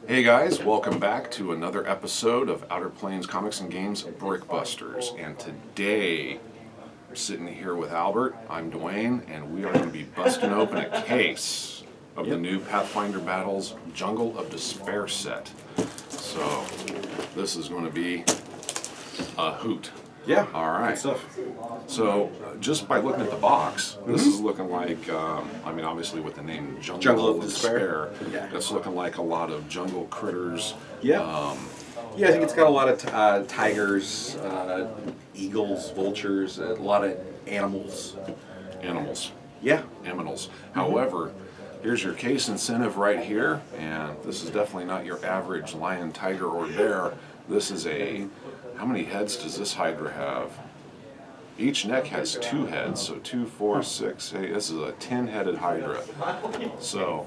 Hey guys, welcome back to another episode of Outer Plains Comics and Games Brickbusters. And today, we're sitting here with Albert, I'm Duane, and we are going to be busting open a case of the new Pathfinder Battles Jungle of Despair set. So, this is going to be a hoot. Yeah, all right. Good stuff. So, just by looking at the box, this is looking like, I mean, obviously with the name Jungle of Despair. Yeah. That's looking like a lot of jungle critters. Yeah. Yeah, I think it's got a lot of tigers, eagles, vultures, a lot of animals. Animals. Yeah. Aminals. However, here's your case incentive right here, and this is definitely not your average lion, tiger, or bear. This is a... How many heads does this Hydra have? Each neck has 2 heads, so 2, 4, 6, 8. This is a 10-headed Hydra. So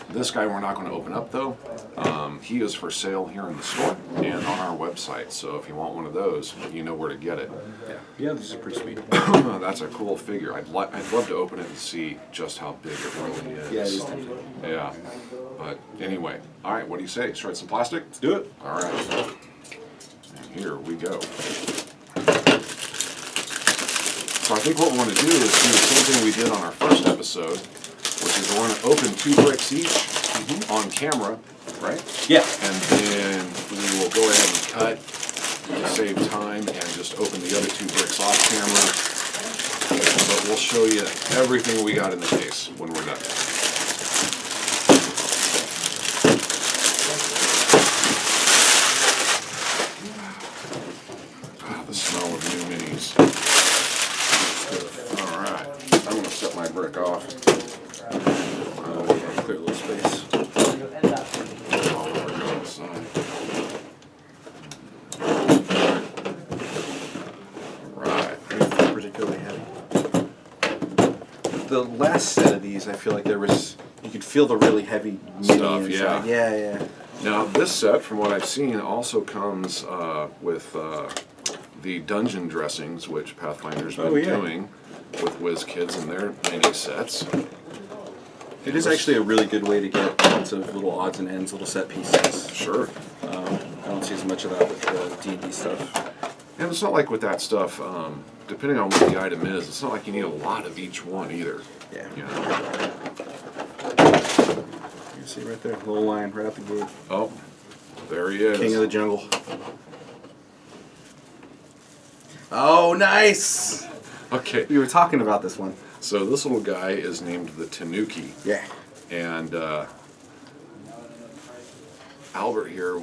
this guy we're not going to open up though. He is for sale here in the store and on our website. So if you want one of those, you know where to get it. Yeah, this is pretty sweet. That's a cool figure. I'd love to open it and see just how big it really is. Yeah, it is tempting. Yeah. But anyway, all right. What do you say? Shred some plastic? Let's do it. All right. Here we go. So I think what we want to do is do the same thing we did on our first episode, which is we're going to open 2 bricks each on camera, right? Yeah. And then we will go ahead and cut to save time and just open the other 2 bricks off camera. But we'll show you everything we got in the case when we're done. The smell of new minis. Alright, I'm going to set my brick off. Clear a little space. All over to the side. Alright. Particularly heavy. The last set of these, I feel like there was, you could feel the really heavy mini Stuff, inside. Yeah. Now, this set, from what I've seen, also comes with the dungeon dressings, which Pathfinder's been doing with WizKids and their mini sets. It is actually a really good way to get lots of little odds and ends, little set pieces. Sure. I don't see as much of that with the D&D stuff. And it's not like with that stuff, depending on what the item is, it's not like you need a lot of each one either. Yeah. You know? You see right there, little lion right out the gate. Oh, there he is. King of the jungle. Oh, nice! Okay. We were talking about this one. So this little guy is named the Tanuki. Yeah. And Albert here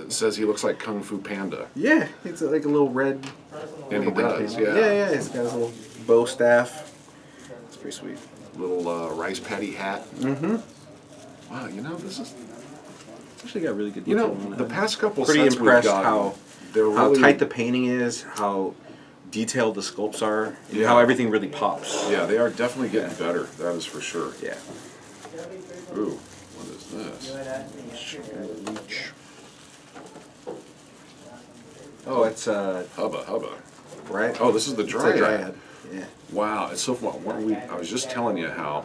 says he looks like Kung Fu Panda. Yeah, it's like a little red. And he does, yeah. Yeah, he's got his little bow staff. It's pretty sweet. Little rice paddy hat. Mm-hmm. Wow, you know, this is... It's actually got really good You detail know, on it. the past couple Pretty sets impressed we've gotten, how tight the painting is, how detailed the sculpts are, and how everything really pops. Yeah, they are definitely getting better. That is for sure. Yeah. Ooh, what is this? Oh, it's Hubba. right. Oh, this is the It's Dryad. a Dryad. Yeah. Wow, it's so fun. I was just telling you how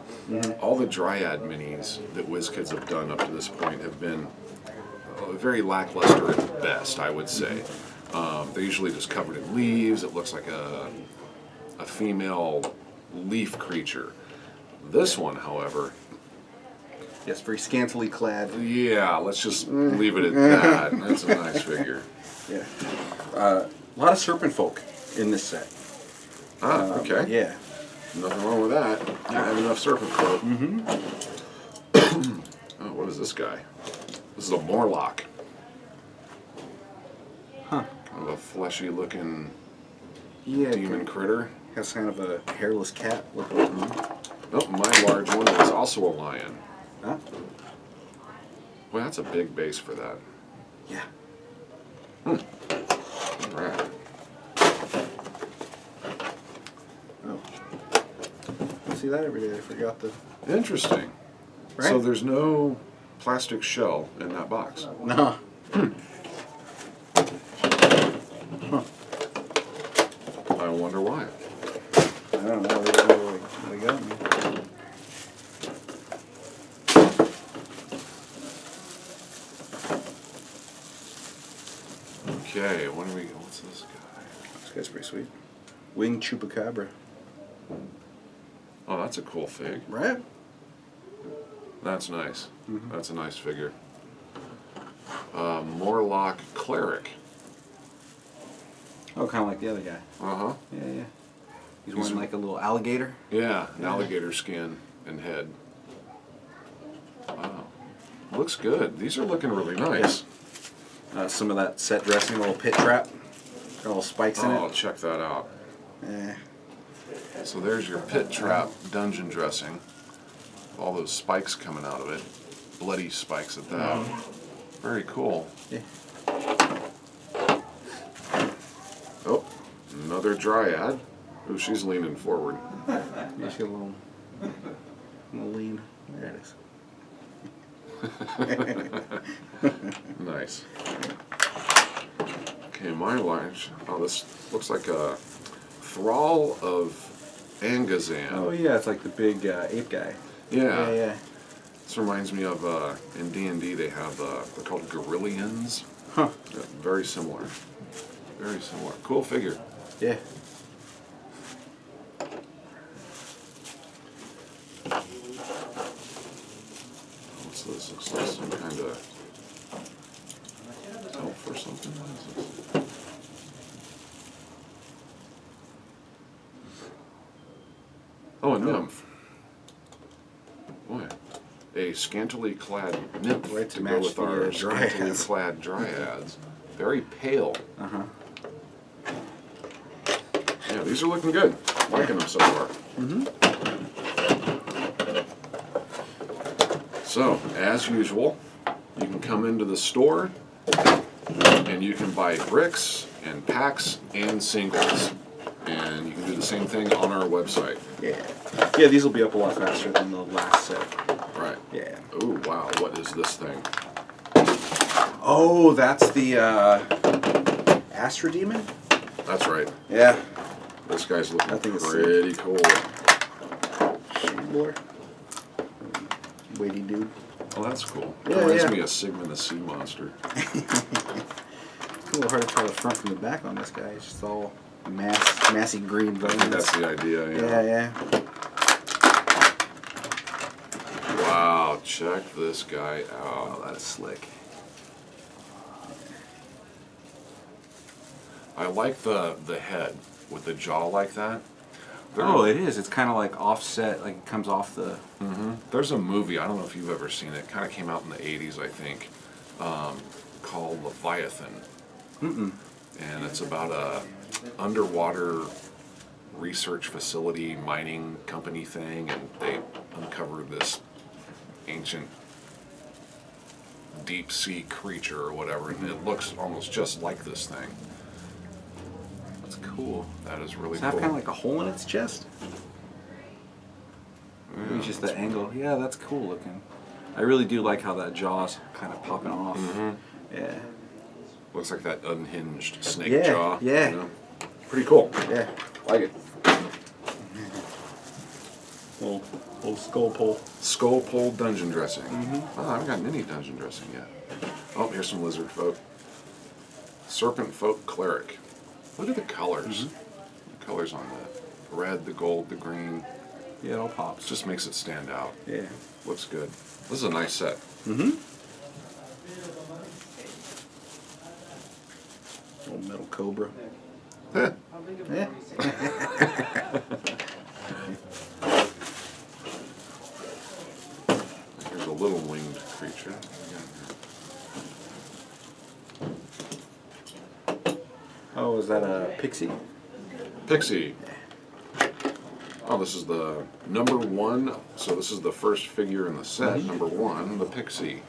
all the Dryad minis that WizKids have done up to this point have been very lackluster at best, I would say. They're usually just covered in leaves. It looks like a female leaf creature. This one, however... Yes, very scantily clad. Yeah, let's just leave it at that. That's a nice figure. Yeah. A lot of serpent folk in this set. Okay. Yeah. Nothing wrong with that. You have enough serpent folk. Oh, what is this guy? This is a Morlock. Huh. Kind of a fleshy looking Yeah. demon critter. Has kind of a hairless cat looking. Oh, my large one is also a lion. Huh? Well, that's a big base for that. Yeah. All right. Oh. See that every day. I forgot the. Interesting. Right? So there's no plastic shell in that box. No. I wonder why. I don't know. They got me. guy's pretty sweet. Winged Chupacabra. Oh, that's a cool fig. Right? That's nice. That's a nice figure. Morlock Cleric. Oh, kind of like the other guy. Uh-huh. Yeah. He's wearing like a little alligator. Yeah, an alligator skin and head. Wow. Looks good. These are looking really nice. Some of that set dressing, a little pit trap. Got little spikes in Oh, it. check that out. Yeah. So there's your pit trap dungeon dressing. All those spikes coming out of it. Bloody spikes at that. Very cool. Yeah. Oh, another dryad. Ooh, she's leaning forward. Yeah, she's a little lean. There it is. Nice. Okay, my lunch. Oh, this looks like a thrall of Angazan. Oh yeah, it's like the big ape guy. Yeah. Yeah. This reminds me of in D&D they have they're called Gorillians. Huh. Yeah, very similar. Very similar. Cool figure. Yeah. What's this? Looks like some kind of elf or something. What is this? Oh, a nymph. Boy, a scantily clad nymph Right to to go match with the, our scantily dryads. clad dryads. Very pale. Uh-huh. Yeah, these are looking good. Liking them so far. So, as usual, you can come into the store and you can buy bricks and packs and singles. And you can do the same thing on our website. Yeah. Yeah, these will be up a lot faster than the last set. Right. Yeah. Oh, wow. What is this thing? Oh, that's the Astra Demon? That's right. Yeah. This guy's looking I think it's pretty cool. Shadebler. Weighty dude. Oh, that's cool. Yeah, Reminds yeah. me of Sigma the Sea Monster. It's a little hard to tell the front from the back on this guy. It's just all massy green I bones. think that's the idea, yeah. Yeah. Wow, check this guy Oh, out. that's slick. I like the head with the jaw like that. Oh, it is. It's kind of like offset, like it comes off the... There's a movie, I don't know if you've ever seen it, kind of came out in the 80s, I think, called Leviathan. And it's about a underwater research facility, mining company thing, and they uncover this ancient deep sea creature or whatever, and it looks almost just like this thing. That's cool. That is really Does it have cool. kind of like a hole in its chest? Maybe just the angle. Yeah, that's cool looking. I really do like how that jaw's kind of popping off. Yeah. Looks like that unhinged snake Yeah, jaw. yeah. You know? Pretty cool. Yeah. Like it. Little skull pole. Skull pole dungeon dressing. Oh, I haven't gotten any dungeon dressing yet. Oh, here's some lizard folk. Serpent folk cleric. Look at the colors. The colors on the red, the gold, the green. Yeah, it all pops. Just makes it stand out. Yeah. Looks good. This is a nice set. Little metal cobra. Yeah. Here's a little winged creature. Oh, is that a pixie? Pixie. Oh, this is the number one. So this is the first figure in the set. Number one, the Pixie.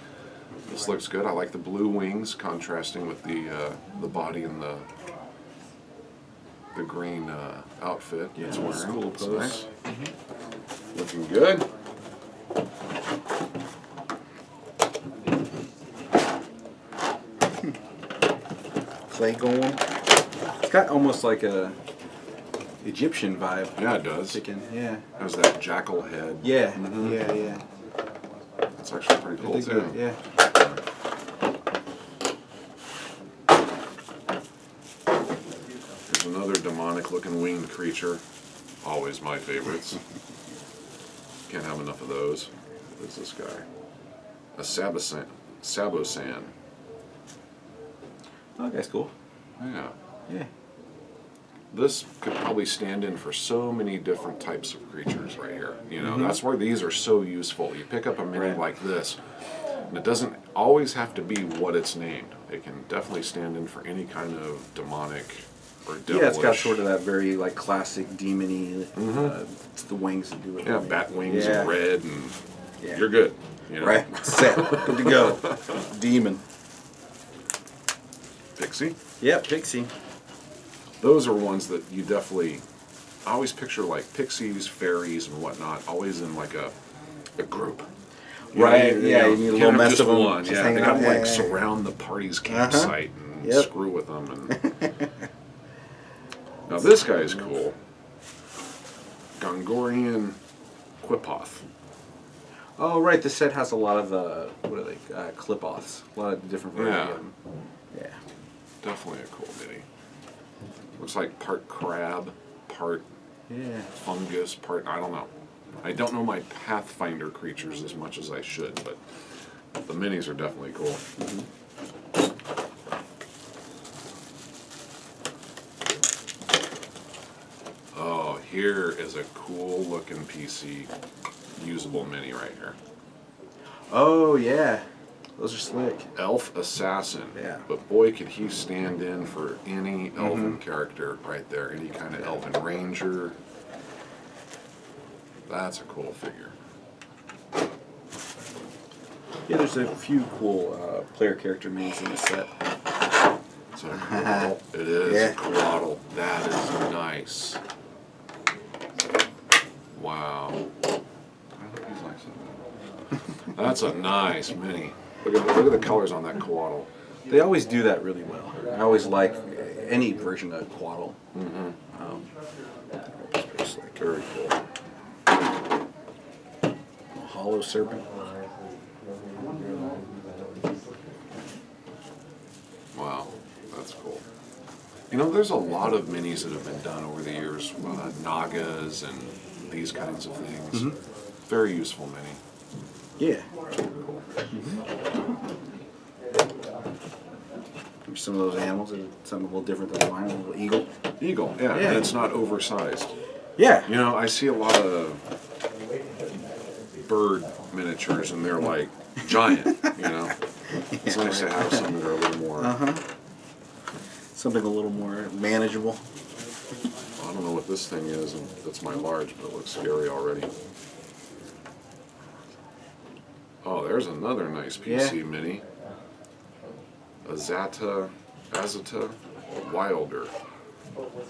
This looks good. I like the blue wings contrasting with the body and the green outfit it's wearing. cool It's pose. nice. Looking good. Clay golem. It's got almost like a Egyptian vibe. Yeah, it does. Chicken. Yeah. Has that jackal head. Yeah. Yeah. It's actually pretty cool They too. good, yeah. Here's another Demonic looking winged creature. Always my favorites. Can't have enough of those. What is this guy? A Sabosan. Oh, that's cool. Yeah. Yeah. This could probably stand in for so many different types of creatures right here. You know, that's why these are so useful. You pick up a mini like this, and it doesn't always have to be what it's named. It can definitely stand in for any kind of demonic or devilish. Yeah, it's got sort of that very like classic demon-y. It's the wings that do it. Yeah, bat wings and red, and you're good. You know? Right, set, good to go. Demon. Pixie. Yep, pixie. Those are ones that you definitely. I always picture like pixies, fairies, and whatnot, always in like a group. You Right, know, yeah, you need a little can't have mess just of them. one. Just Yeah, hanging they out. gotta like surround the party's campsite and screw with them. And now this guy is cool. Gongorian Quipoth. Oh, right, this set has a lot of, what are they, clip-offs. A lot of different variety of them. Yeah. Definitely a cool mini. Looks like part crab, part fungus, part, I don't know. I don't know my Pathfinder creatures as much as I should, but the minis are definitely cool. Oh, here is a cool looking PC usable mini right here. Oh, yeah. Those are slick. Elf Assassin. Yeah. But boy, could he stand in for any elven character right there. Any kind of elven ranger. That's a cool figure. Yeah, there's a few cool player character minis in this set. Is that a Coatl? It is a Coatl. That is nice. Wow. I hope he's like something. That's a nice mini. Look at the colors on that Coatl. They always do that really well. I always like any version of Coatl. It's pretty slick. Very cool. Hollow serpent. Wow, that's cool. You know, there's a lot of minis that have been done over the years, Nagas and these kinds of things. Very useful mini. Yeah. Cool. Some of those animals are something a little different than mine. A little eagle. Eagle, yeah, and it's not oversized. Yeah. You know, I see a lot of bird miniatures, and they're like giant. You know, it's nice to have some that are a little more. Something a little more manageable. I don't know what this thing is, and that's my large, but it looks scary already. Oh, there's another nice PC mini. Azata Wilder.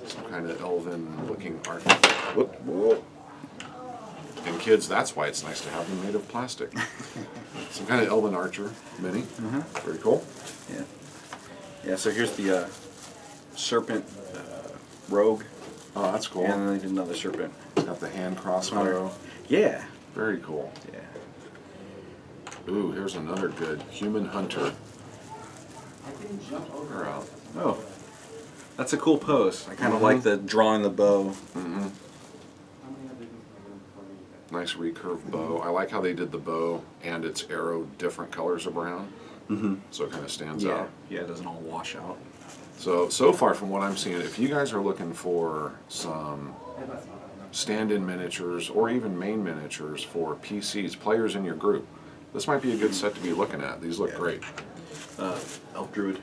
Some kind of elven-looking art. Whoop. And kids, that's why it's nice to have them made of plastic. Some kind of elven archer mini. Very cool. Yeah. Yeah, so here's the serpent rogue. Oh, that's cool. And then they did another serpent. It's got the hand crossbow. Yeah. Very cool. Yeah. Ooh, here's another good human hunter. They're out. Oh. That's a cool pose. I kind of like the drawing the bow. Nice recurved bow. I like how they did the bow and its arrow different colors of brown. So it kind of stands out. Yeah, it doesn't all wash out. So far from what I'm seeing, if you guys are looking for some stand-in miniatures or even main miniatures for PCs, players in your group, this might be a good set to be looking at. These look great. Elf Druid.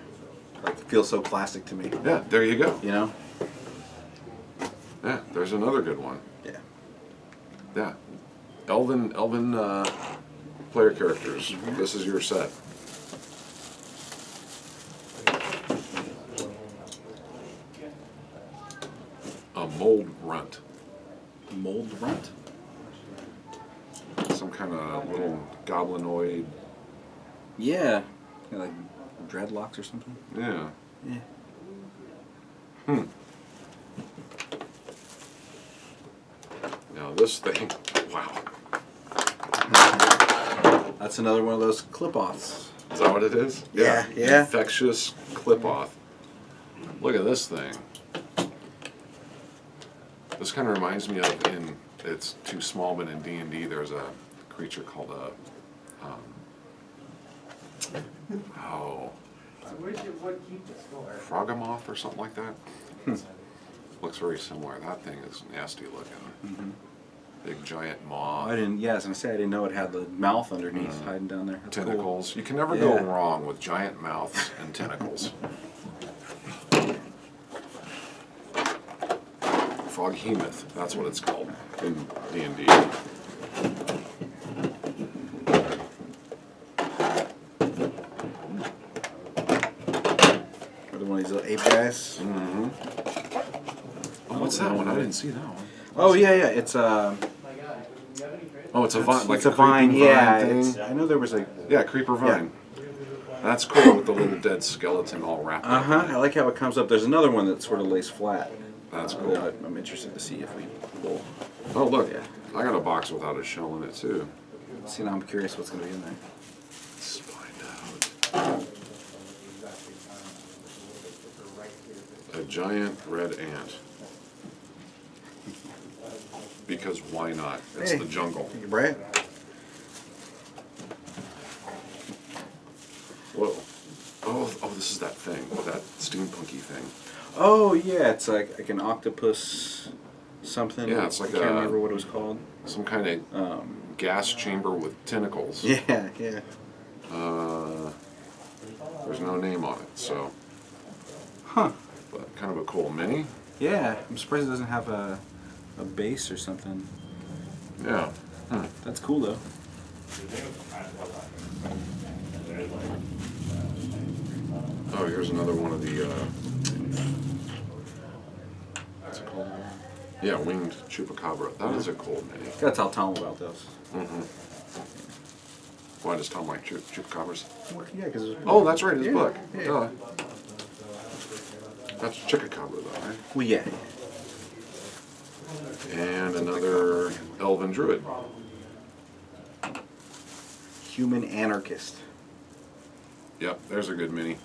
Like, feels so classic to me. Yeah, there you go. You know? Yeah, there's another good one. Yeah. Yeah. Elven player characters. This is your set. A mold runt. Mold runt? Some kind of little goblinoid. Yeah. Like dreadlocks or something? Yeah. Yeah. Now this thing, wow. That's another one of those clip-offs. Is that what it is? Yeah, yeah. Infectious clip-off. Look at this thing. This kind of reminds me of it's too small, but in D&D there's a creature called a Frogamoth or something like that. Looks very similar. That thing is nasty looking. Big giant maw. I didn't. Yeah, I was gonna say I didn't know it had the mouth underneath hiding down there. That's Tentacles. cool. You can never go wrong with giant mouths and tentacles. Froghemoth, that's what it's called in D&D. Another one of these little ape guys. Oh, what's that one? I didn't see that one. Oh yeah, yeah. It's Oh, it's a vine, like it's a creeping vine. Yeah, thing. I know there was a. Yeah, creeper vine. That's cool with the little dead skeleton all wrapped up. I like how it comes up. There's another one that sort of lays flat. That's cool. I'm interested to see if we pull. Oh, look. Yeah. I got a box without a shell in it, too. See, now I'm curious what's going to be in there. Let's find out. A giant red ant. Because why not? It's Hey. the jungle. Thank you, Brad. Whoa. Oh, this is that thing, that steampunky thing. Oh yeah, it's like an octopus something. Yeah, it's like I can't a- remember what it was called. Some kind of gas chamber with tentacles. Yeah, yeah. There's no name on it, so. Huh. But kind of a cool mini. Yeah, I'm surprised it doesn't have a base or something. Yeah. That's cool though. Oh, here's another one of the, what's it called? Yeah, winged chupacabra. That is a cool mini. Gotta tell Tom about those. Why does Tom like chupacabras? Yeah, because Oh, that's right, his book. Yeah. Duh. That's chupacabra, though, right? Well, yeah. And another elven druid. Human anarchist. Yep, there's a good mini.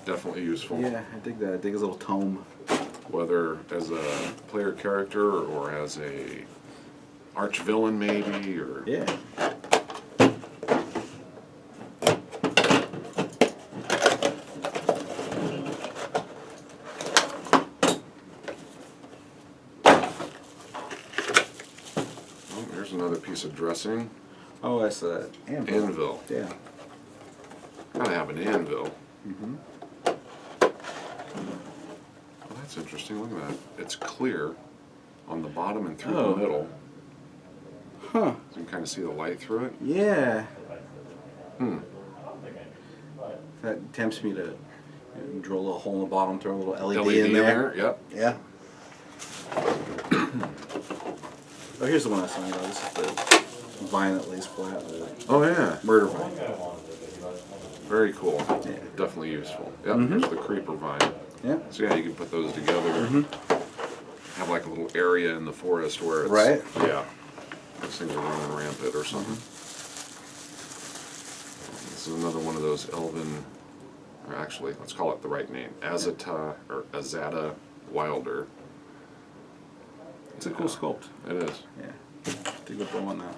Definitely useful. Yeah, I dig that. I dig his little tome. Whether as a player character or as a arch villain, maybe, or Yeah. oh, here's another piece of dressing. Oh, that's an anvil. Anvil. Yeah. Gotta have an anvil. Well, that's interesting. Look at that. It's clear on the bottom and through Oh. the middle. Huh. So you can kind of see the light through it. Yeah. That tempts me to drill a little hole in the bottom, throw a little LED, in there. Yep. Yeah. Oh, here's the one I was talking about. This is the vine that lays flat. The Oh yeah. murder vine. Very cool. Yeah. Definitely useful. Yep. Here's the creeper vine. Yeah. So yeah, you can put those together. Have like a little area in the forest where it's Right. Yeah. These things are running rampant or something. This is another one of those elven, or actually, let's call it the right name, Azata or Azata Wilder. It's a cool sculpt. It is. Yeah. Dig a bow on that.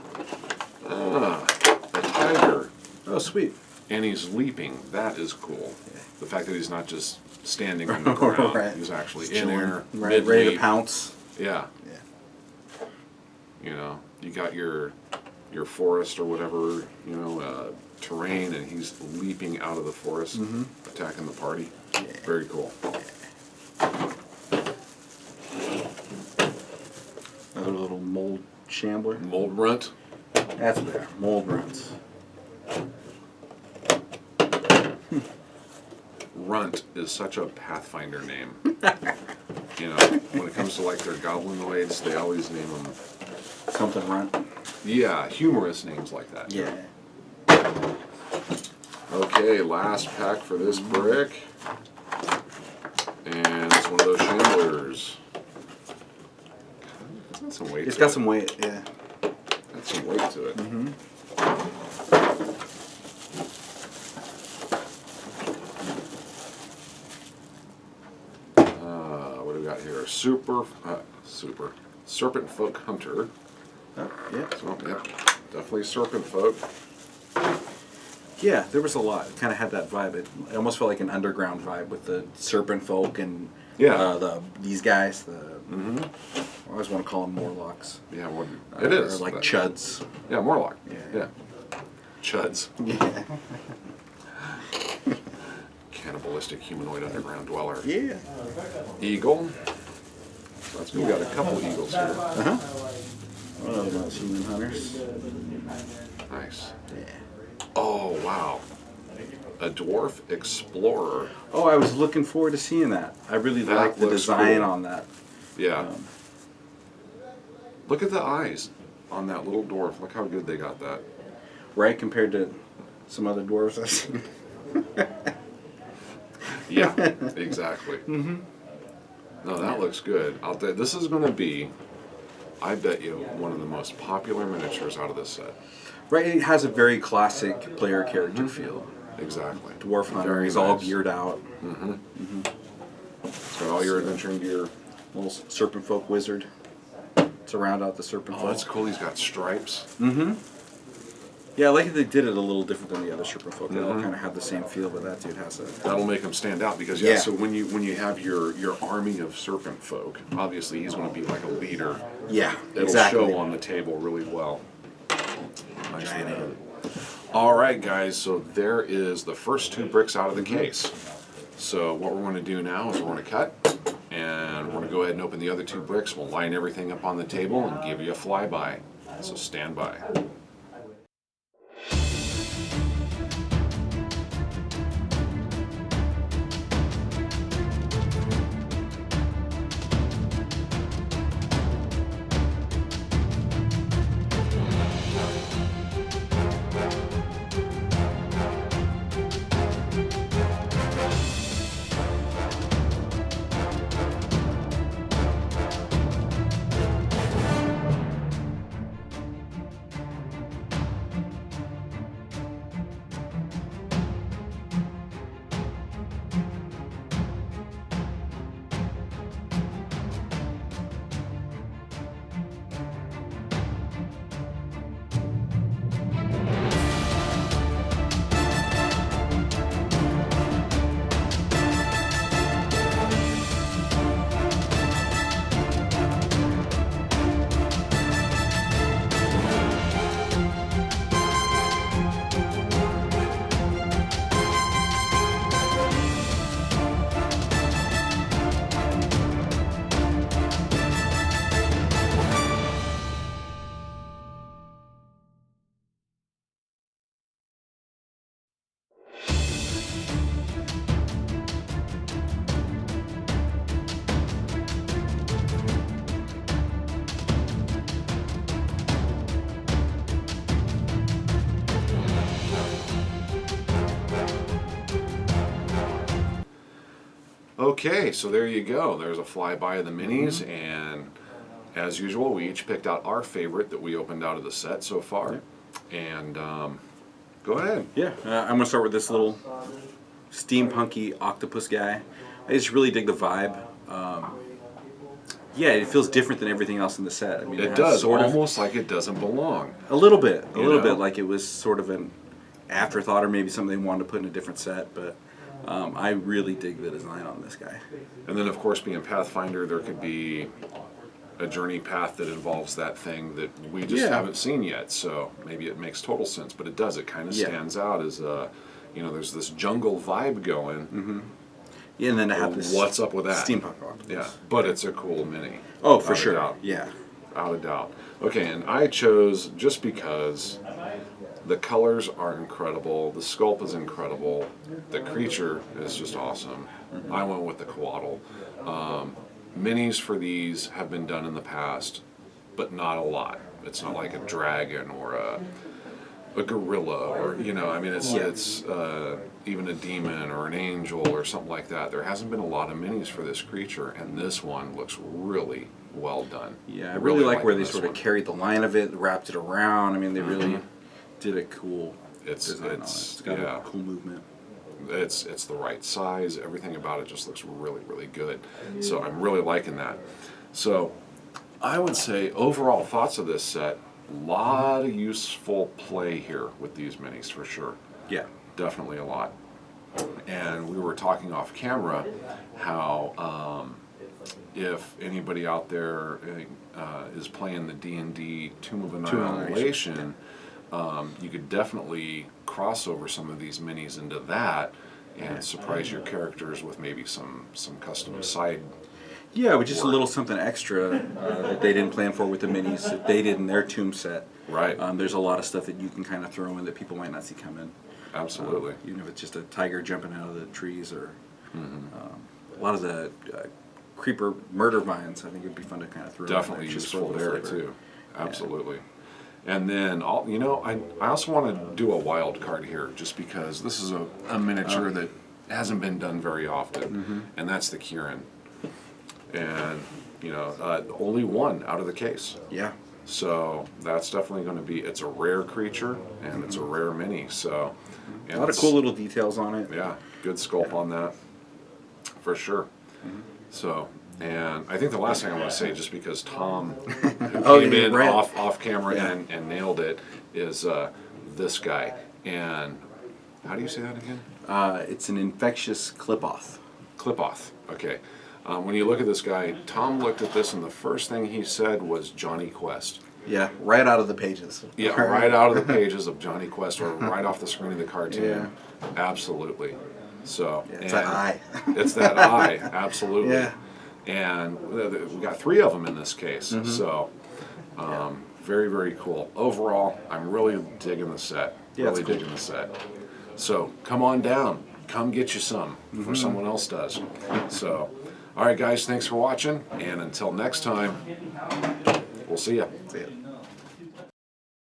A tiger, Oh, sweet. and he's leaping. That is cool. Yeah. The fact that he's not just standing on the ground, Right. he's actually Just in chilling. there, Right, ready to mid-leap. pounce. Yeah. Yeah. You know, you got your forest or whatever, terrain, and he's leaping out of the forest, attacking the party. Yeah. Very cool. Another little mold shambler. Mold runt. That's what they are. Mold runts. Runt is such a Pathfinder name. When it comes to like their goblinoids, they always name them. Something runt. Yeah, humorous names like that. Yeah. Okay, last pack for this brick. And it's one of those shamblers. It's got some weight It's to got it. some weight, yeah. Got some weight to it. What do we got here? Super. Serpent Folk Hunter. Oh, yeah. So, yeah, definitely Serpent Folk. Yeah, there was a lot. It kind of had that vibe. It almost felt like an underground vibe with the serpent folk and these guys. I always want to call them Morlocks. Yeah, well, it is. Or like Chuds. Yeah, Morlock. Yeah. Chuds. Yeah. Cannibalistic humanoid underground dweller. Yeah. Eagle. We got a couple eagles here. One of those human hunters. Nice. Yeah. Oh, wow. A Dwarf Explorer. Oh, I was looking forward to seeing that. I really That like the looks design cool. on that. Yeah. Look at the eyes on that little dwarf. Look how good they got that. Right, compared to some other dwarves I've seen. Yeah, exactly. No, that looks good. I'll tell you, this is going to be, I bet you, one of the most popular miniatures out of this set. Right, it has a very classic player character feel. Exactly. Dwarf hunter, Very he's all nice. geared out. It's got all your adventuring gear. Little serpent folk wizard to round out the serpent Oh, folk. that's cool. He's got stripes. Yeah, I like that they did it a little different than the other serpent folk. They all kind of have the same feel, but that dude has a... That'll make him stand out because Yeah. So when you have your army of serpent folk, obviously he's going to be like a leader. Yeah, It'll exactly. show on the table really well. Nicely done. All right, guys. So there is the first 2 bricks out of the case. So what we're going to do now is we're going to cut, and we're going to go ahead and open the other 2 bricks. We'll line everything up on the table and give you a flyby. So stand by. Okay, so there you go. There's a flyby of the minis, and as usual, we each picked out our favorite that we opened out of the set so far. And go ahead. Yeah, I'm going to start with this little steampunky octopus guy. I just really dig the vibe. Yeah, it feels different than everything else in the set. I mean, It has does, sort of almost like it doesn't belong. a little bit know? like it was sort of an afterthought or maybe something they wanted to put in a different set. But I really dig the design on this guy. And then, of course, being Pathfinder, there could be a journey path that involves that thing that we just haven't seen yet. So maybe it makes total sense, but it does. It kind of stands out as there's this jungle vibe going. Yeah, and then to have this What's up with that? steampunk octopus. Yeah, but it's a cool mini. Oh, for Without a sure. doubt. Yeah. Without a doubt. Okay, and I chose just because the colors are incredible, the sculpt is incredible, the creature is just awesome. I went with the Coatl. Minis for these have been done in the past, but not a lot. It's not like a dragon or a gorilla or it's even a demon or an angel or something like that. There hasn't been a lot of minis for this creature, and this one looks really well done. Yeah, I really like where they this sort of one. carried the line of it, wrapped it around. I mean, they really did a cool design on it. It's got a cool movement. It's the right size. Everything about it just looks really, really good. So I'm really liking that. So I would say overall thoughts of this set, a lot of useful play here with these minis for sure. Yeah. Definitely a lot. And we were talking off camera how if anybody out there is playing the D&D Tomb of Annihilation, you could definitely cross over some of these minis into that and surprise your characters with maybe some custom side. Yeah, with just a little something extra that they didn't plan for with the minis that they did in their tomb set. Right. There's a lot of stuff that you can kind of throw in that people might not see coming. Absolutely. Even if it's just a tiger jumping out of the trees or a lot of the creeper murder vines, I think it'd be fun to kind of throw Definitely in there just useful for the there flavor. too. Absolutely. And then, I also want to do a wild card here just because this is a miniature that hasn't been done very often, and that's the Kieran. And, only one out of the case. Yeah. So that's definitely going to be, it's a rare creature, and it's a rare mini, so. A lot of cool little details on it. Yeah, good sculpt on that, for sure. So, and I think the last thing I want to say, just because Tom who came in off camera and nailed it, is this guy. And how do you say that again? It's an infectious clip-off. Clip-off, okay. When you look at this guy, Tom looked at this and the first thing he said was Johnny Quest. Yeah, right out of the pages. Yeah, right out of the pages of Johnny Quest or right off the screen of the cartoon. Yeah. Absolutely. So, it's that eye. It's that eye, absolutely. Yeah. And we got 3 of them in this case. So, very, very cool. Overall, I'm really digging the set. Yeah, really digging the set. So, come on down. Come get you some before someone else does. So, all right, guys, thanks for watching. And until next time, we'll see ya. See ya.